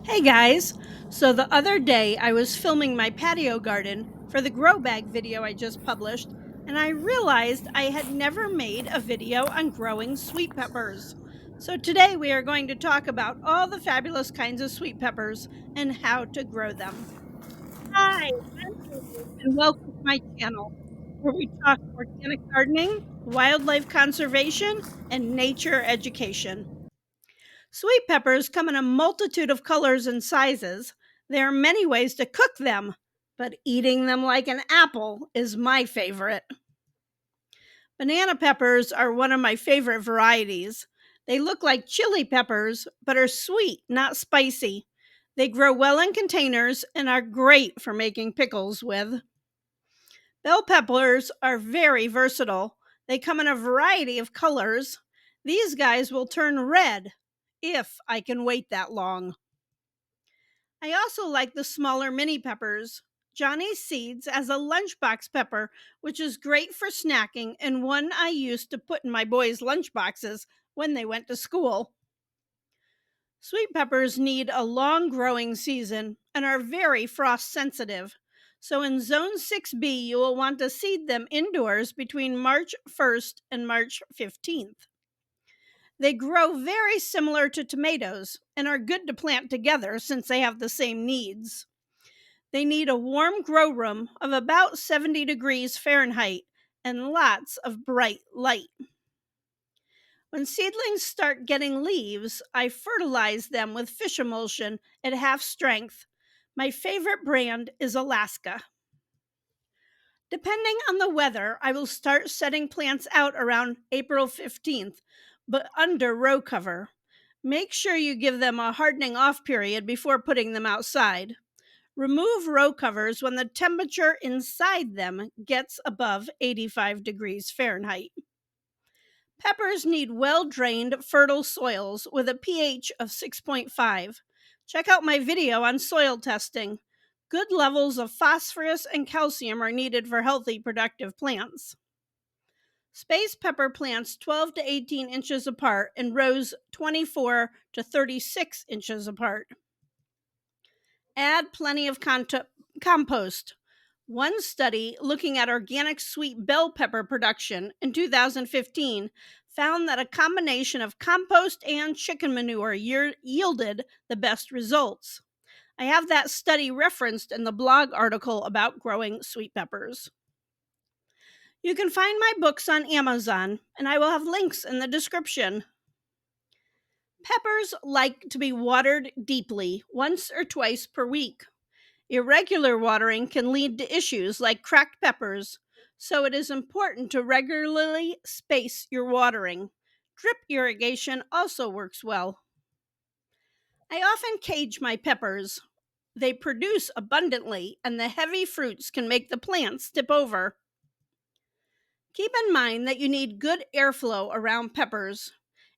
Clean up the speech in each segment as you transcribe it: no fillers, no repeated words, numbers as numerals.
Hey guys! So the other day I was filming my patio garden for the grow bag video I just published, and I realized I had never made a video on growing sweet peppers. So today we are going to talk about all the fabulous kinds of sweet peppers and how to grow them. Hi, I'm Amy, and welcome to my channel where we talk organic gardening, wildlife conservation, and nature education. Sweet peppers come in a multitude of colors and sizes. There are many ways to cook them, but eating them like an apple is my favorite. Banana peppers are one of my favorite varieties. They look like chili peppers, but are sweet, not spicy. They grow well in containers and are great for making pickles with. Bell peppers are very versatile. They come in a variety of colors. These guys will turn red if I can wait that long. I also like the smaller mini peppers. Johnny's Seeds as a lunchbox pepper, which is great for snacking and one I used to put in my boys' lunchboxes when they went to school. Sweet peppers need a long growing season and are very frost sensitive. So in Zone 6B, you will want to seed them indoors between March 1st and March 15th. They grow very similar to tomatoes and are good to plant together since they have the same needs. They need a warm grow room of about 70 degrees Fahrenheit and lots of bright light. When seedlings start getting leaves, I fertilize them with fish emulsion at half strength. My favorite brand is Alaska. Depending on the weather, I will start setting plants out around April 15th, but under row cover. Make sure you give them a hardening off period before putting them outside. Remove row covers when the temperature inside them gets above 85 degrees Fahrenheit. Peppers need well drained, fertile soils with a pH of 6.5. Check out my video on soil testing. Good levels of phosphorus and calcium are needed for healthy, productive plants. Space pepper plants 12 to 18 inches apart in rows 24 to 36 inches apart. Add plenty of compost. One study looking at organic sweet bell pepper production in 2015 found that a combination of compost and chicken manure yielded the best results. I have that study referenced in the blog article about growing sweet peppers. You can find my books on Amazon, and I will have links in the description. Peppers like to be watered deeply, once or twice per week. Irregular watering can lead to issues like cracked peppers, so it is important to regularly space your watering. Drip irrigation also works well. I often cage my peppers. They produce abundantly, and the heavy fruits can make the plants tip over. Keep in mind that you need good airflow around peppers.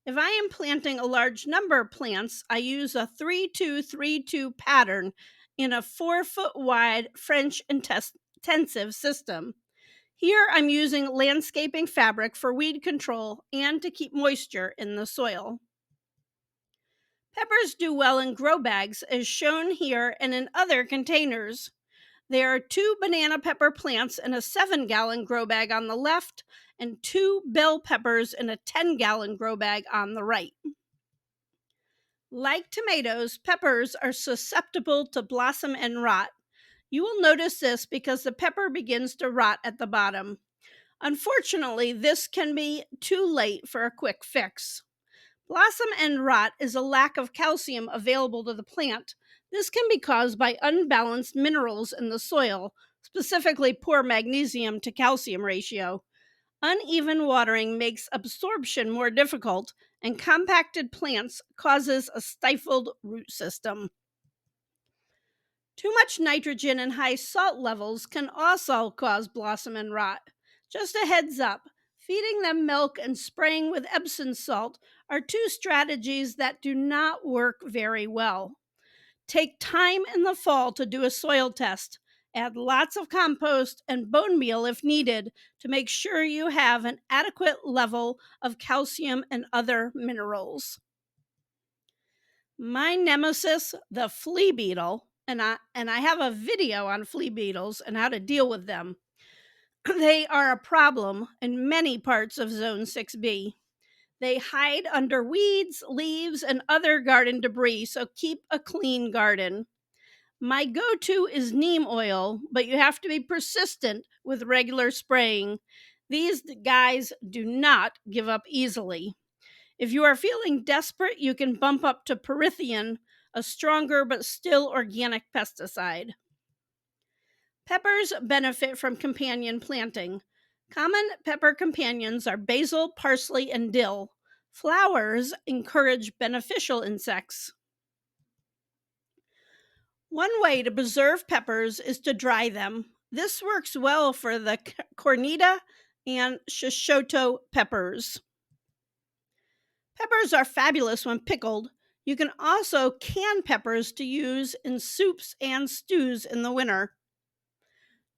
If I am planting a large number of plants, I use a 3-2-3-2 pattern in a 4-foot wide French intensive system. Here I'm using landscaping fabric for weed control and to keep moisture in the soil. Peppers do well in grow bags as shown here and in other containers. There are 2 banana pepper plants in a 7-gallon grow bag on the left and 2 bell peppers in a 10-gallon grow bag on the right. Like tomatoes, peppers are susceptible to blossom and rot. You will notice this because the pepper begins to rot at the bottom. Unfortunately, this can be too late for a quick fix. Blossom end rot is a lack of calcium available to the plant. This can be caused by unbalanced minerals in the soil, specifically poor magnesium to calcium ratio. Uneven watering makes absorption more difficult, and compacted plants causes a stifled root system. Too much nitrogen and high salt levels can also cause blossom and rot. Just a heads up, feeding them milk and spraying with Epsom salt are 2 strategies that do not work very well. Take time in the fall to do a soil test. Add lots of compost and bone meal if needed to make sure you have an adequate level of calcium and other minerals. My nemesis, the flea beetle, and I have a video on flea beetles and how to deal with them. They are a problem in many parts of Zone 6B. They hide under weeds, leaves, and other garden debris, so keep a clean garden. My go to is neem oil, but you have to be persistent with regular spraying. These guys do not give up easily. If you are feeling desperate, you can bump up to Perithian, a stronger but still organic pesticide. Peppers benefit from companion planting. Common pepper companions are basil, parsley, and dill. Flowers encourage beneficial insects. One way to preserve peppers is to dry them. This works well for the cornita and shishito peppers. Peppers are fabulous when pickled. You can also can peppers to use in soups and stews in the winter.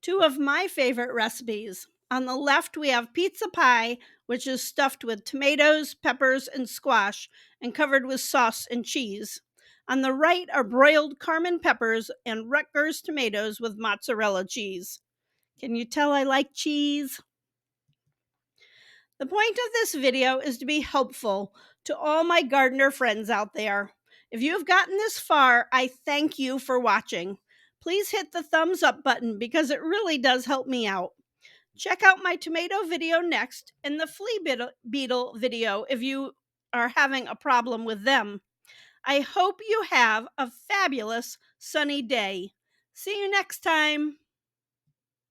Two of my favorite recipes. On the left, we have pizza pie, which is stuffed with tomatoes, peppers, and squash and covered with sauce and cheese. On the right are broiled Carmen peppers and Rutgers tomatoes with mozzarella cheese. Can you tell I like cheese? The point of this video is to be helpful to all my gardener friends out there. If you have gotten this far, I thank you for watching. Please hit the thumbs up button because it really does help me out. Check out my tomato video next and the beetle video if you are having a problem with them. I hope you have a fabulous sunny day. See you next time.